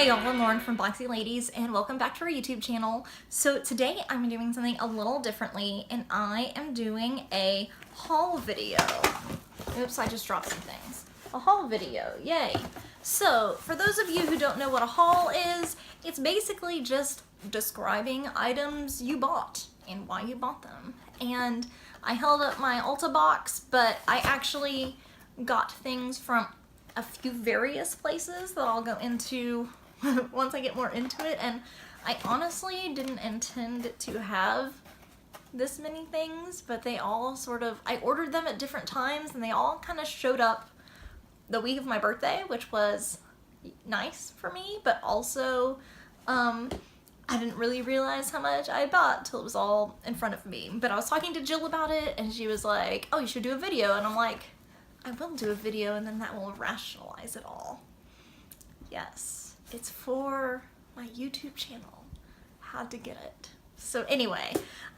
Hey y'all, I'm Lauren from thoseboxyladies and welcome back to our YouTube channel. So today I'm doing something a little differently and I am doing a haul video. Oops, I just dropped some things. A haul video, yay. So for those of you who don't know what a haul is, it's basically just describing items you bought and why you bought them. And I held up my Ulta box, but I actually got things from a few various places that I'll go into once I get more into it, and I honestly didn't intend to have this many things, but they all sort of, I ordered them at different times and they all kind of showed up the week of my birthday, which was nice for me, but also I didn't really realize how much I bought till it was all in front of me. But I was talking to Jill about it and she was like, oh, you should do a video, and I'm like, I will do a video and then that will rationalize it all. Yes, it's for my YouTube channel. Had to get it. So anyway,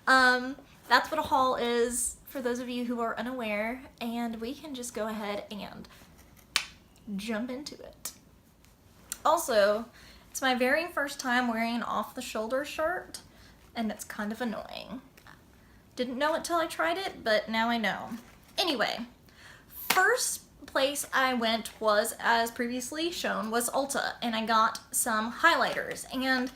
that's what a haul is for those of you who are unaware, and we can just go ahead and jump into it. Also, it's my very first time wearing an off-the-shoulder shirt, and it's kind of annoying. Didn't know it till I tried it, but now I know. Anyway, first place I went was, as previously shown, was Ulta, and I got some highlighters, and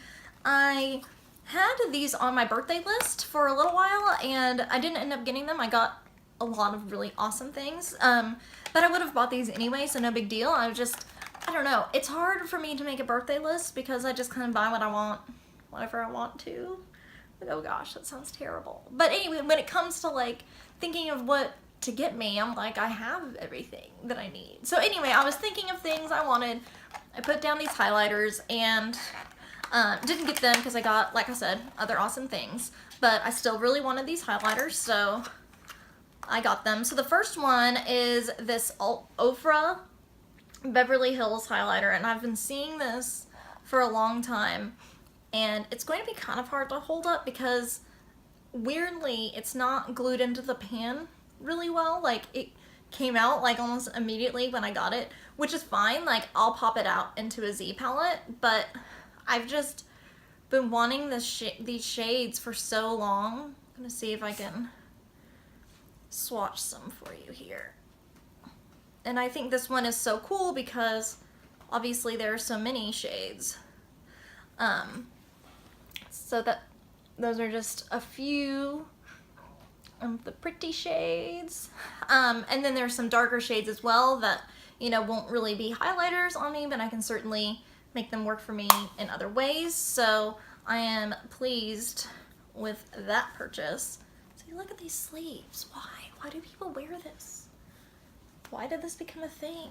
I had these on my birthday list for a little while and I didn't end up getting them. I got a lot of really awesome things, but I would have bought these anyway, so no big deal. I don't know, it's hard for me to make a birthday list because I just kind of buy what I want, whatever I want to. But oh gosh, that sounds terrible. But anyway, when it comes to like thinking of what to get me, I'm like, I have everything that I need. So anyway, I was thinking of things I wanted. I put down these highlighters and didn't get them because I got, like I said, other awesome things. But I still really wanted these highlighters, so I got them. So the first one is this Ofra Beverly Hills highlighter, and I've been seeing this for a long time. And it's going to be kind of hard to hold up because weirdly, it's not glued into the pan really well. Like, it came out like almost immediately when I got it, which is fine. Like, I'll pop it out into a Z palette, but I've just been wanting these shades for so long. I'm gonna see if I can swatch some for you here. And I think this one is so cool because obviously there are so many shades. So that those are just a few of the pretty shades. And then there's some darker shades as well that, you know, won't really be highlighters on me, but I can certainly make them work for me in other ways. So I am pleased with that purchase. See, look at these sleeves. Why? Why do people wear this? Why did this become a thing?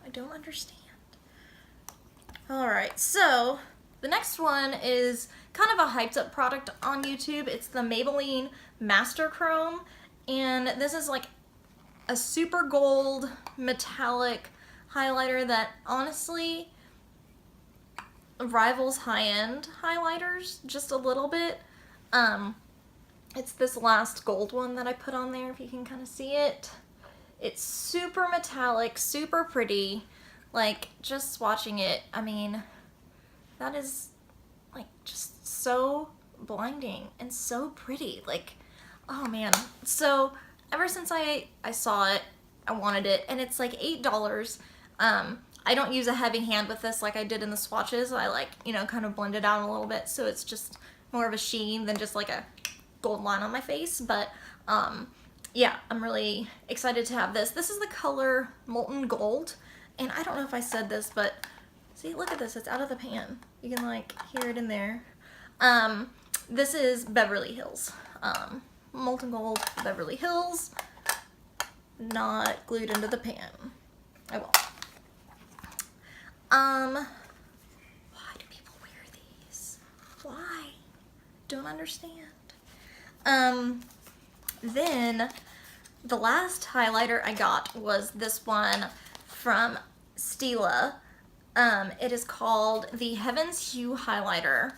I don't understand. Alright, so the next one is kind of a hyped up product on YouTube. It's the Maybelline Master Chrome, and this is like a super gold metallic highlighter that honestly rivals high-end highlighters just a little bit. It's this last gold one that I put on there, if you can kind of see it. It's super metallic, super pretty. Like, just swatching it, I mean, that is like just so blinding and so pretty. Like, oh man. So ever since I saw it, I wanted it, and it's like $8. I don't use a heavy hand with this like I did in the swatches. I like, you know, kind of blend it out a little bit so it's just more of a sheen than just like a gold line on my face. But yeah, I'm really excited to have this. This is the color Molten Gold, and I don't know if I said this, but see, look at this, it's out of the pan. You can like hear it in there. This is Beverly Hills. Molten Gold Beverly Hills, not glued into the pan. I will. Why do people wear these? Why? Don't understand. Then the last highlighter I got was this one from Stila. It is called the Heaven's Hue highlighter,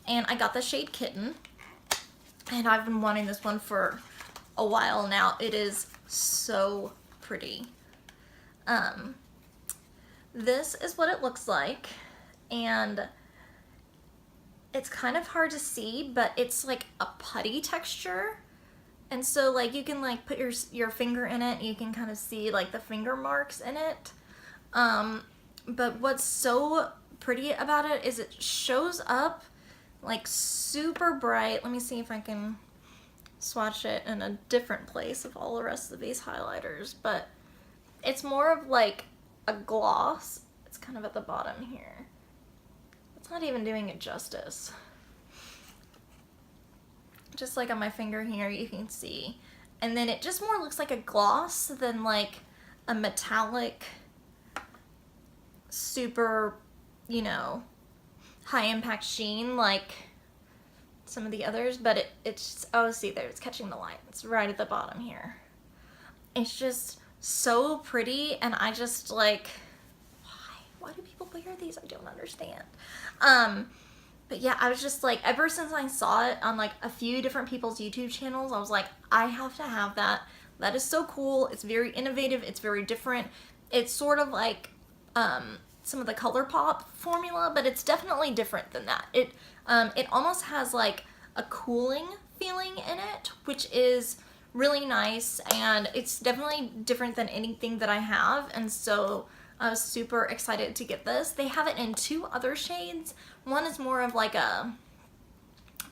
and I got the shade Kitten, and I've been wanting this one for a while now. It is so pretty. This is what it looks like, and it's kind of hard to see, but it's like a putty texture. And so like you can like put your finger in it and you can kind of see like the finger marks in it. But what's so pretty about it is it shows up like super bright. Let me see if I can swatch it in a different place of all the rest of these highlighters, but it's more of like a gloss. It's kind of at the bottom here. It's not even doing it justice. Just like on my finger here, you can see. And then it just more looks like a gloss than like a metallic, super, you know, high impact sheen like some of the others, but it's, oh, see there, it's catching the light. It's right at the bottom here. It's just so pretty, and I just like, why do people wear these? I don't understand. But yeah, I was just like, ever since I saw it on like a few different people's YouTube channels, I was like, I have to have that. That is so cool. It's very innovative. It's very different. It's sort of like some of the ColourPop formula, but it's definitely different than that. It almost has like a cooling feeling in it, which is really nice, and it's definitely different than anything that I have, and so I was super excited to get this. They have it in 2 other shades. One is more of like a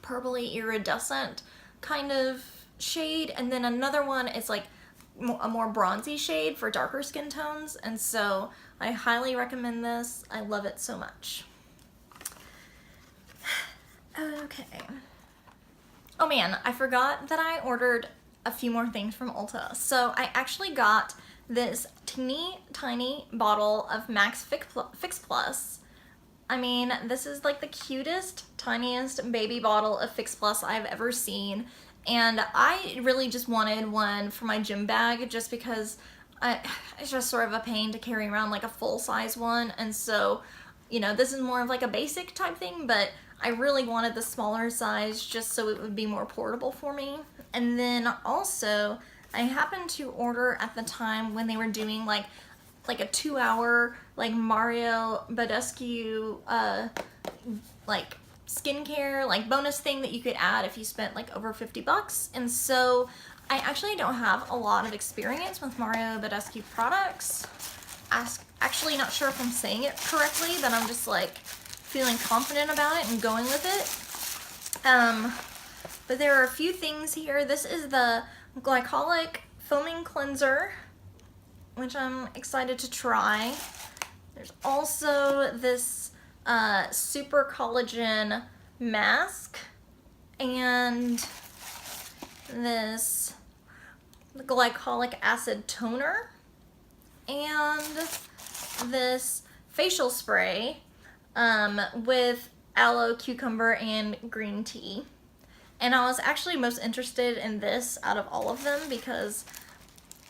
purpley iridescent kind of shade, and then another one is like a more bronzy shade for darker skin tones, and so I highly recommend this. I love it so much. Okay. Oh man, I forgot that I ordered a few more things from Ulta. So I actually got this teeny tiny bottle of Max Fix Plus. I mean, this is like the cutest, tiniest baby bottle of Fix Plus I've ever seen. And I really just wanted one for my gym bag just because it's just sort of a pain to carry around like a full-size one. And so, you know, this is more of like a basic type thing, but I really wanted the smaller size just so it would be more portable for me. And then also, I happened to order at the time when they were doing like a 2-hour like Mario Badescu like skincare like bonus thing that you could add if you spent like over $50. And so I actually don't have a lot of experience with Mario Badescu products. Actually not sure if I'm saying it correctly, but I'm just like feeling confident about it and going with it. But there are a few things here. This is the glycolic foaming cleanser, which I'm excited to try. There's also this super collagen mask and this glycolic acid toner and this facial spray with aloe, cucumber, and green tea. And I was actually most interested in this out of all of them because,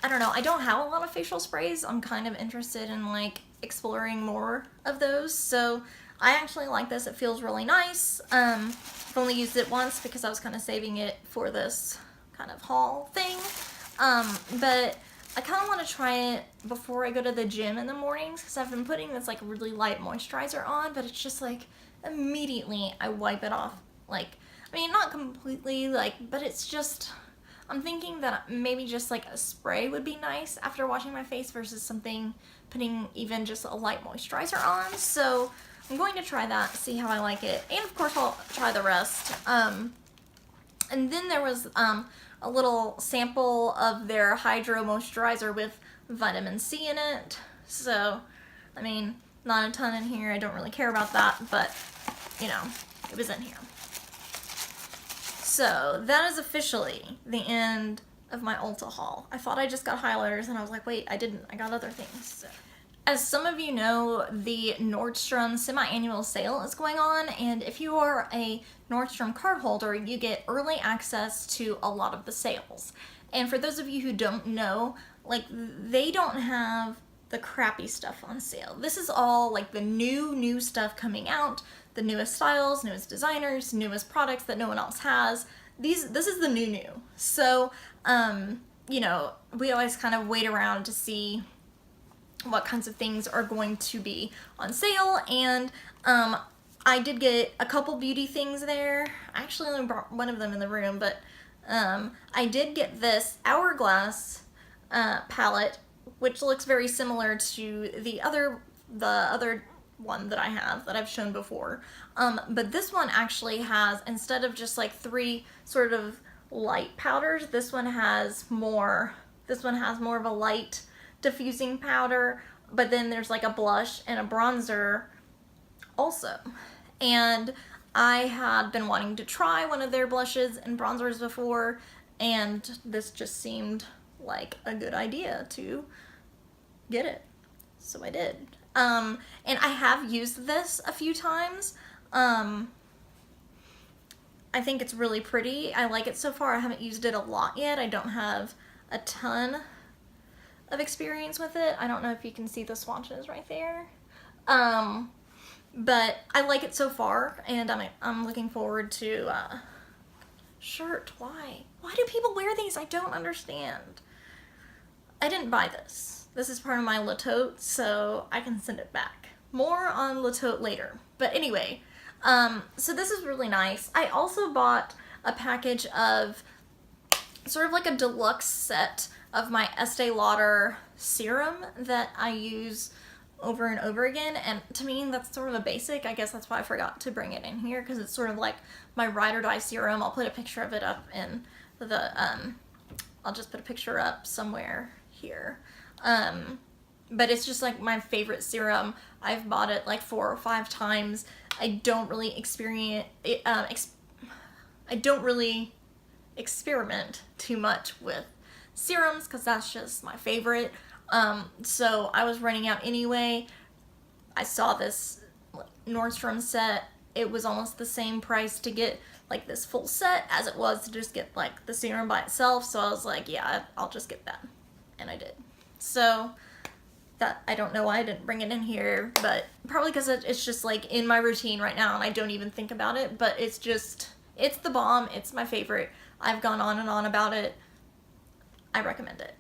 I don't know, I don't have a lot of facial sprays. I'm kind of interested in like exploring more of those. So I actually like this. It feels really nice. I've only used it once because I was kind of saving it for this kind of haul thing. But I kind of want to try it before I go to the gym in the mornings because I've been putting this like really light moisturizer on, but it's just like immediately I wipe it off. Like, I mean, not completely, like, but it's just, I'm thinking that maybe just like a spray would be nice after washing my face versus something, putting even just a light moisturizer on. So I'm going to try that, see how I like it. And of course I'll try the rest. And then there was a little sample of their Hydro Moisturizer with vitamin C in it. So, I mean, not a ton in here. I don't really care about that, but, you know, it was in here. So that is officially the end of my Ulta haul. I thought I just got highlighters and I was like, wait, I didn't. I got other things. So. As some of you know, the Nordstrom semi-annual sale is going on, and if you are a Nordstrom card holder, you get early access to a lot of the sales. And for those of you who don't know, like, they don't have the crappy stuff on sale. This is all like the new stuff coming out, the newest styles, newest designers, newest products that no one else has. This is the new. So, you know, we always kind of wait around to see what kinds of things are going to be on sale. And I did get a couple beauty things there. I actually only brought one of them in the room, but I did get this Hourglass palette, which looks very similar to the other one that I have that I've shown before. But this one actually has, instead of just like 3 sort of light powders, this one has more of a light diffusing powder, but then there's like a blush and a bronzer also. And I had been wanting to try one of their blushes and bronzers before, and this just seemed like a good idea to get it. So I did. And I have used this a few times. I think it's really pretty. I like it so far. I haven't used it a lot yet. I don't have a ton of experience with it. I don't know if you can see the swatches right there. But I like it so far, and I'm looking forward to, shirt, why? Why do people wear these? I don't understand. I didn't buy this. This is part of my La Tote, so I can send it back. More on La Tote later. But anyway, so this is really nice. I also bought a package of sort of like a deluxe set of my Estee Lauder serum that I use over and over again, and to me that's sort of a basic. I guess that's why I forgot to bring it in here, because it's sort of like my ride or die serum. I'll put a picture of it up in the I'll just put a picture up somewhere here. But it's just like my favorite serum. I've bought it like 4 or 5 times. I don't really experiment too much with serums, because that's just my favorite. So I was running out anyway. I saw this Nordstrom set. It was almost the same price to get like this full set as it was to just get like the serum by itself. So I was like, yeah, I'll just get that. And I did. So that, I don't know why I didn't bring it in here, but probably because it's just like in my routine right now and I don't even think about it, but it's the bomb. It's my favorite. I've gone on and on about it. I recommend it.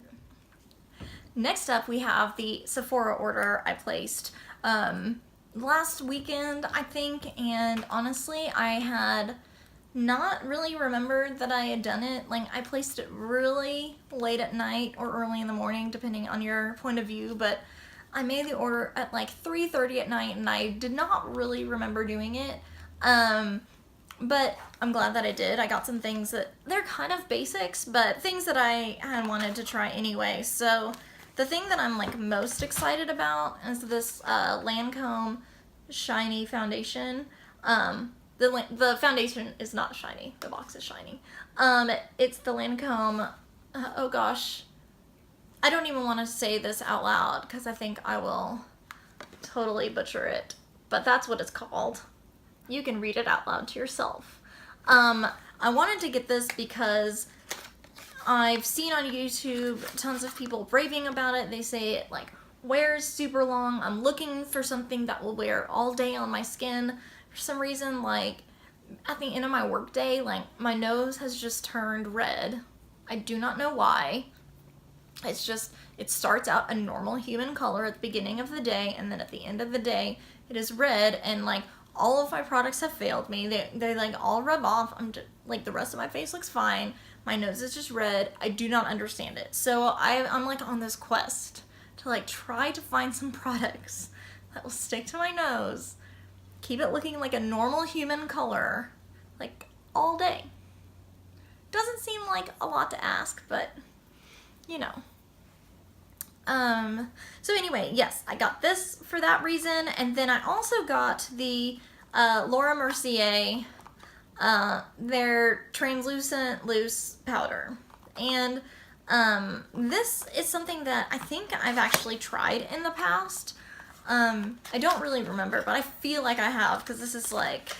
Next up, we have the Sephora order I placed last weekend, I think, and honestly, I had not really remembered that I had done it. Like, I placed it really late at night or early in the morning, depending on your point of view, but I made the order at like 3:30 at night, and I did not really remember doing it. But I'm glad that I did. I got some things that, they're kind of basics, but things that I had wanted to try anyway. So the thing that I'm like most excited about is this Lancome Shiny Foundation. The foundation is not shiny. The box is shiny. It's the Lancome, oh gosh, I don't even want to say this out loud because I think I will totally butcher it, but that's what it's called. You can read it out loud to yourself. I wanted to get this because I've seen on YouTube tons of people raving about it. They say it like wears super long. I'm looking for something that will wear all day on my skin. For some reason, like at the end of my workday, like my nose has just turned red. I do not know why. It's just, it starts out a normal human color at the beginning of the day, and then at the end of the day, it is red, and like all of my products have failed me. They like all rub off. I'm just, like, the rest of my face looks fine. My nose is just red. I do not understand it. So I'm like on this quest to like try to find some products that will stick to my nose, keep it looking like a normal human color, like all day. Doesn't seem like a lot to ask, but you know. So anyway, yes, I got this for that reason, and then I also got the Laura Mercier, their translucent loose powder, and this is something that I think I've actually tried in the past. I don't really remember, but I feel like I have, because this is like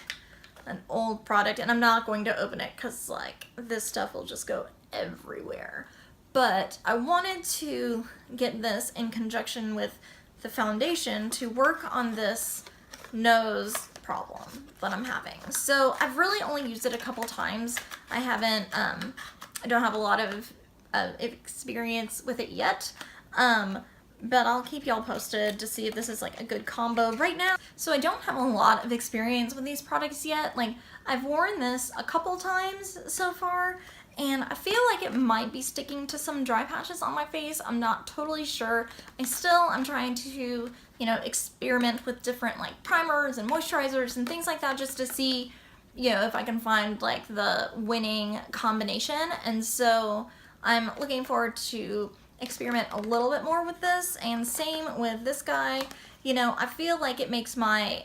an old product, and I'm not going to open it because like this stuff will just go everywhere. But I wanted to get this in conjunction with the foundation to work on this nose problem that I'm having. So I've really only used it a couple times. I haven't, I don't have a lot of experience with it yet. but I'll keep y'all posted to see if this is like a good combo right now. So I don't have a lot of experience with these products yet. Like, I've worn this a couple times so far, and I feel like it might be sticking to some dry patches on my face. I'm not totally sure. I'm trying to, you know, experiment with different like primers and moisturizers and things like that, just to see, you know, if I can find like the winning combination. And so I'm looking forward to experiment a little bit more with this, and same with this guy. You know, I feel like it makes my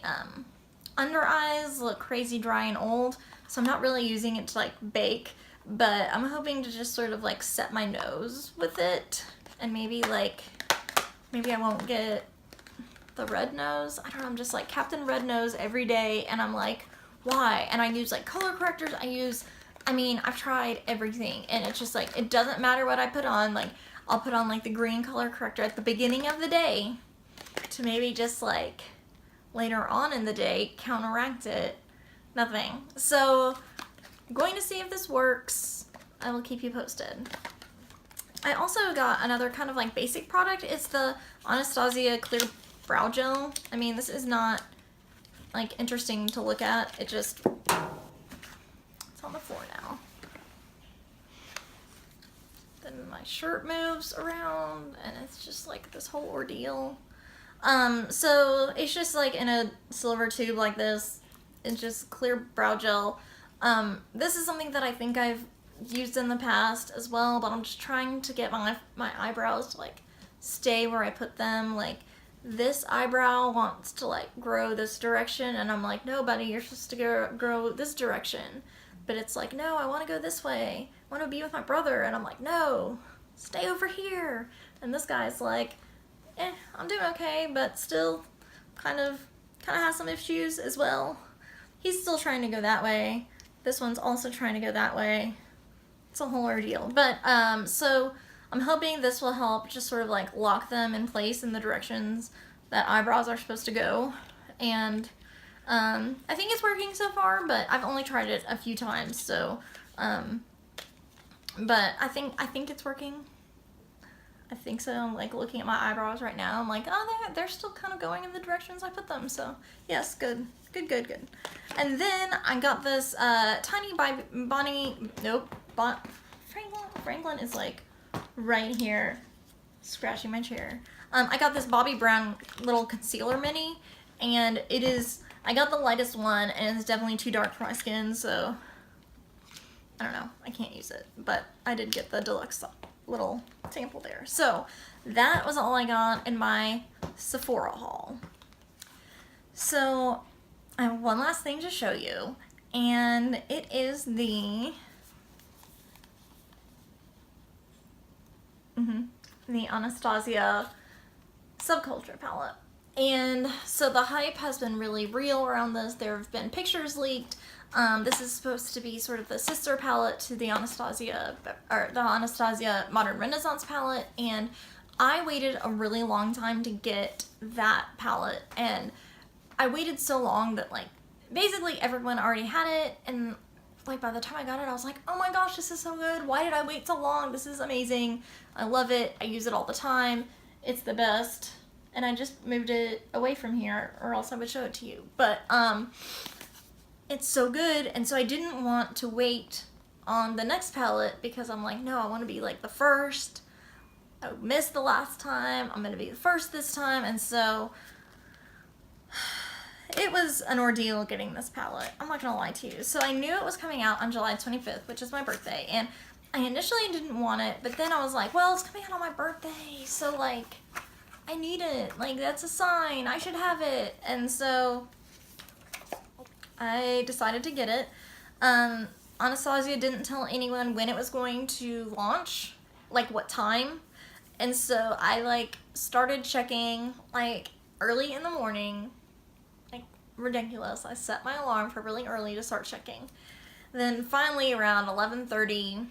under eyes look crazy dry and old, so I'm not really using it to like bake, but I'm hoping to just sort of like set my nose with it, and maybe I won't get the red nose. I don't know, I'm just like Captain Red Nose every day, and I'm like, why? And I use like color correctors, I've tried everything, and it's just like, it doesn't matter what I put on. Like, I'll put on like the green color corrector at the beginning of the day to maybe just like later on in the day counteract it. Nothing. So I'm going to see if this works. I will keep you posted. I also got another kind of like basic product. It's the Anastasia Clear Brow Gel. I mean, this is not like interesting to look at. It's on the floor now. Then my shirt moves around, and it's just like this whole ordeal. So it's just like in a silver tube like this. It's just clear brow gel. This is something that I think I've used in the past as well, but I'm just trying to get my eyebrows to like stay where I put them. Like, this eyebrow wants to like grow this direction, and I'm like, no buddy, you're supposed to grow this direction. But it's like, no, I want to go this way. I want to be with my brother. And I'm like, no, stay over here. And this guy's like, I'm doing okay, but still kind of has some issues as well. He's still trying to go that way. This one's also trying to go that way. It's a whole ordeal. But, so I'm hoping this will help just sort of like lock them in place in the directions that eyebrows are supposed to go. And I think it's working so far, but I've only tried it a few times, so, but I think it's working. I think so. I'm like looking at my eyebrows right now. I'm like, oh, they're still kind of going in the directions I put them, so yes, good. And then I got this, Tiny by Franklin is like right here, scratching my chair. I got this Bobbi Brown little concealer mini, and I got the lightest one, and it's definitely too dark for my skin, so I don't know, I can't use it, but I did get the deluxe little sample there. So that was all I got in my Sephora haul. So I have one last thing to show you, and it is the Anastasia Subculture palette. And so the hype has been really real around this. There have been pictures leaked. This is supposed to be sort of the sister palette to the Anastasia Modern Renaissance palette, and I waited a really long time to get that palette, and I waited so long that like basically everyone already had it, and like by the time I got it I was like, oh my gosh, this is so good. Why did I wait so long? This is amazing. I love it. I use it all the time. It's the best. And I just moved it away from here, or else I would show it to you. But it's so good, and so I didn't want to wait on the next palette, because I'm like, no, I want to be like the first. I missed the last time. I'm going to be the first this time, and so it was an ordeal getting this palette. I'm not going to lie to you. So I knew it was coming out on July 25th, which is my birthday, and I initially didn't want it, but then I was like, well, it's coming out on my birthday, so like, I need it. Like, that's a sign. I should have it. And so I decided to get it. Anastasia didn't tell anyone when it was going to launch, like what time. And so I like started checking like early in the morning, like ridiculous. I set my alarm for really early to start checking. Then finally around 11:30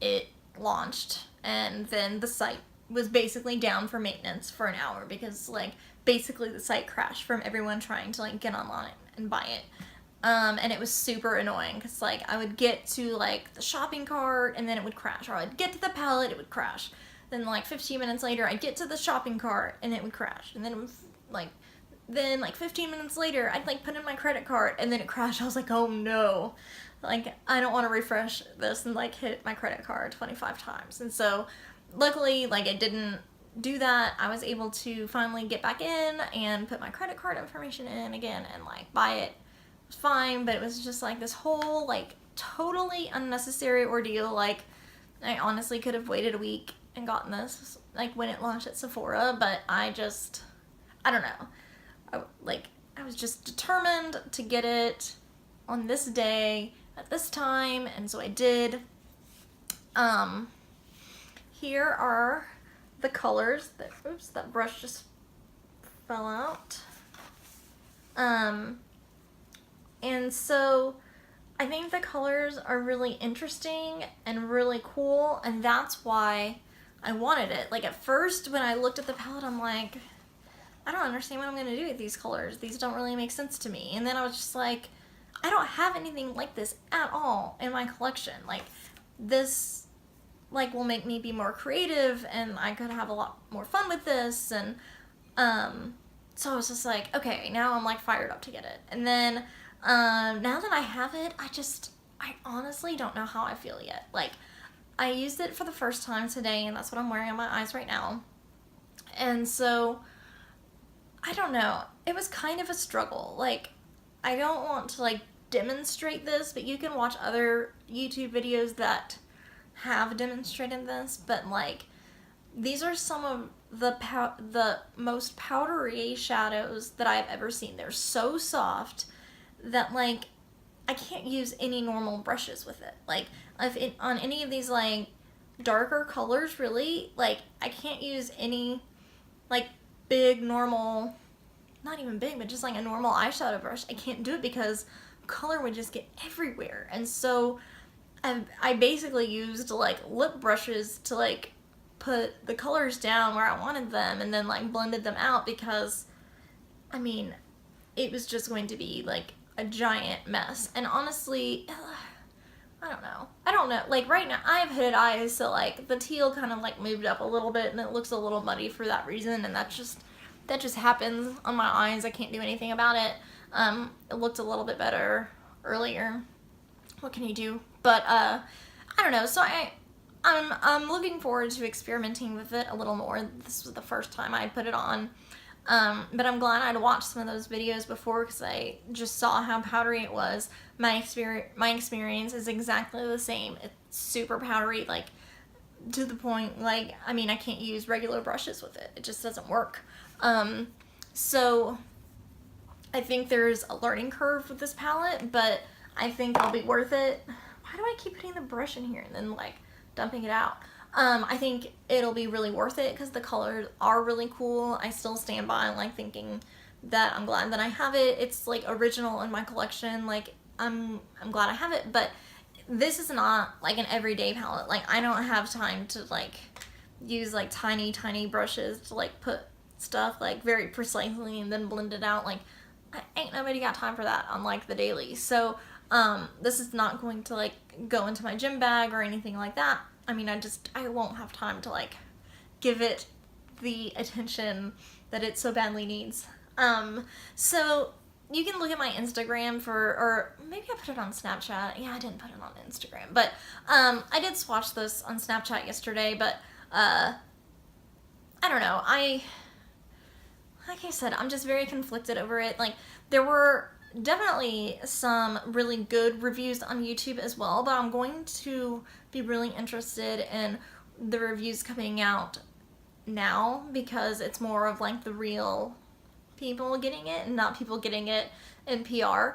it launched, and then the site was basically down for maintenance for an hour, because like basically the site crashed from everyone trying to like get online and buy it. And it was super annoying, because like I would get to like the shopping cart and then it would crash, or I'd get to the palette, it would crash. Then like 15 minutes later, I'd get to the shopping cart and it would crash. And then it would, like 15 minutes later, I'd like put in my credit card and then it crashed. I was like, oh no, like I don't want to refresh this and like hit my credit card 25 times. And so luckily, like it didn't do that. I was able to finally get back in and put my credit card information in again and like buy it. It was fine, but it was just like this whole like totally unnecessary ordeal. Like I honestly could have waited a week and gotten this like when it launched at Sephora, but I don't know. I was just determined to get it on this day at this time, and so I did. Here are the colors that, oops, that brush just fell out. And so I think the colors are really interesting and really cool, and that's why I wanted it. Like at first when I looked at the palette, I'm like, I don't understand what I'm gonna do with these colors. These don't really make sense to me. And then I was just like, I don't have anything like this at all in my collection. Like this like will make me be more creative and I could have a lot more fun with this. And so I was just like, okay, now I'm like fired up to get it. And then now that I have it, I honestly don't know how I feel yet. Like I used it for the first time today and that's what I'm wearing on my eyes right now. And so I don't know. It was kind of a struggle. Like, I don't want to, like, demonstrate this, but you can watch other YouTube videos that have demonstrated this, but, like, these are some of the most powdery shadows that I've ever seen. They're so soft that, like, I can't use any normal brushes with it. Like, on any of these, like, darker colors, really, like, I can't use any, like, big normal, not even big, but just like a normal eyeshadow brush. I can't do it because color would just get everywhere. And so I basically used like lip brushes to like put the colors down where I wanted them and then like blended them out because I mean it was just going to be like a giant mess. And honestly, I don't know. Like right now I have hooded eyes, so like the teal kind of like moved up a little bit and it looks a little muddy for that reason, and that just happens on my eyes. I can't do anything about it. It looked a little bit better earlier. What can you do? But I don't know. So I'm looking forward to experimenting with it a little more. This was the first time I put it on. But I'm glad I'd watched some of those videos before because I just saw how powdery it was. My experience is exactly the same. It's super powdery, like to the point, like, I mean, I can't use regular brushes with it. It just doesn't work. So I think there's a learning curve with this palette, but I think it'll be worth it. Why do I keep putting the brush in here and then like dumping it out? I think it'll be really worth it because the colors are really cool. I still stand by like thinking that I'm glad that I have it. It's like original in my collection. Like I'm glad I have it, but this is not like an everyday palette. Like I don't have time to like use like tiny brushes to like put stuff like very precisely and then blend it out. Like ain't nobody got time for that on like the daily. So this is not going to like go into my gym bag or anything like that. I mean, I won't have time to like give it the attention that it so badly needs. So you can look at my Instagram or maybe I put it on Snapchat. Yeah, I didn't put it on Instagram, but I did swatch this on Snapchat yesterday, but I don't know. Like I said, I'm just very conflicted over it. Like there were definitely some really good reviews on YouTube as well, but I'm going to be really interested in the reviews coming out now because it's more of like the real people getting it and not people getting it in PR.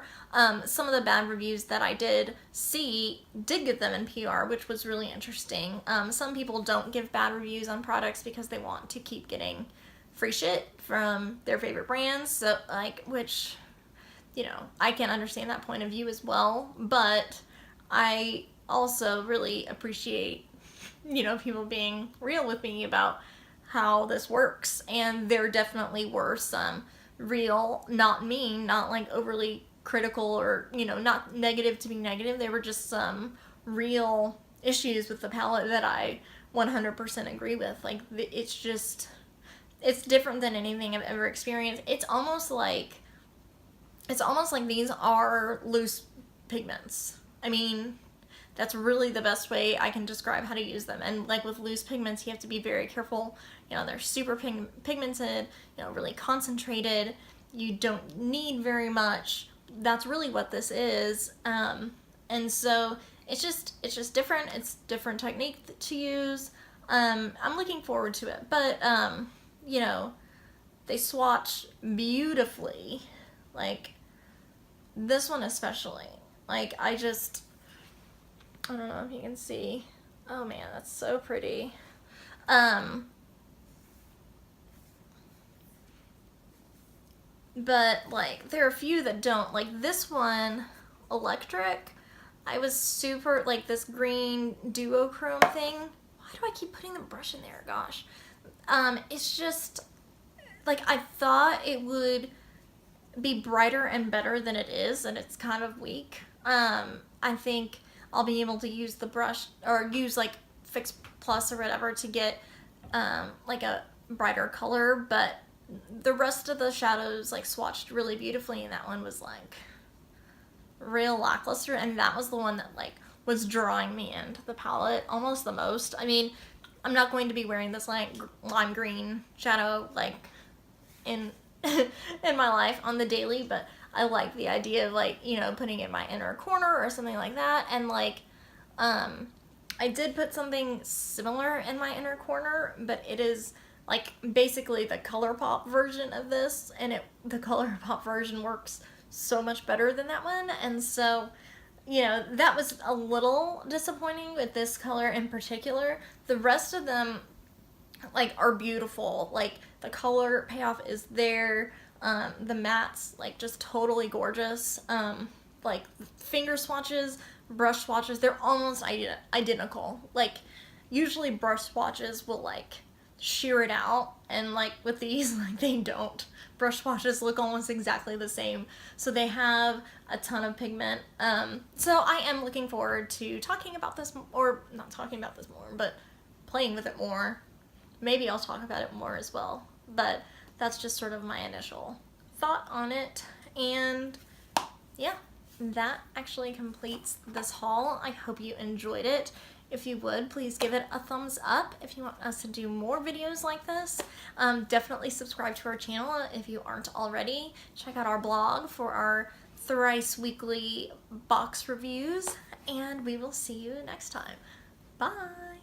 Some of the bad reviews that I did see did get them in PR, which was really interesting. Some people don't give bad reviews on products because they want to keep getting free shit from their favorite brands, so like, which, you know, I can understand that point of view as well, but I also really appreciate, you know, people being real with me about how this works. And there definitely were some real, not mean, not like overly critical or, you know, not negative to be negative. There were just some real issues with the palette that I 100% agree with. Like, it's just, it's different than anything I've ever experienced. It's almost like these are loose pigments. I mean, that's really the best way I can describe how to use them. And like with loose pigments, you have to be very careful. You know, they're super pigmented, you know, really concentrated. You don't need very much. That's really what this is. And so it's just different. It's different technique to use. I'm looking forward to it. But, you know, they swatch beautifully. Like, this one especially. Like, I don't know if you can see. Oh man, that's so pretty. But like, there are a few that don't. Like this one, Electric, I was super, like this green duochrome thing. Why do I keep putting the brush in there? Gosh. It's just, like, I thought it would be brighter and better than it is, and it's kind of weak. I think I'll be able to use the brush, or use like Fix Plus or whatever to get like a brighter color, but the rest of the shadows like swatched really beautifully, and that one was like real lackluster, and that was the one that like was drawing me into the palette almost the most. I mean, I'm not going to be wearing this like lime green shadow like in in my life on the daily, but I like the idea of like, you know, putting it in my inner corner or something like that. And like, I did put something similar in my inner corner, but it is like basically the ColourPop version of this, and the ColourPop version works so much better than that one. And so, you know, that was a little disappointing with this color in particular. The rest of them like are beautiful. Like the color payoff is there. The mattes, like, just totally gorgeous. Like, finger swatches, brush swatches, they're almost identical. Like, usually brush swatches will, like, shear it out, and, like, with these, like, they don't. Brush swatches look almost exactly the same, so they have a ton of pigment. So I am looking forward to talking about this, or not talking about this more, but playing with it more. Maybe I'll talk about it more as well, but that's just sort of my initial thought on it. And yeah, that actually completes this haul. I hope you enjoyed it. If you would, please give it a thumbs up if you want us to do more videos like this. Definitely subscribe to our channel if you aren't already. Check out our blog for our thrice weekly box reviews, and we will see you next time. Bye!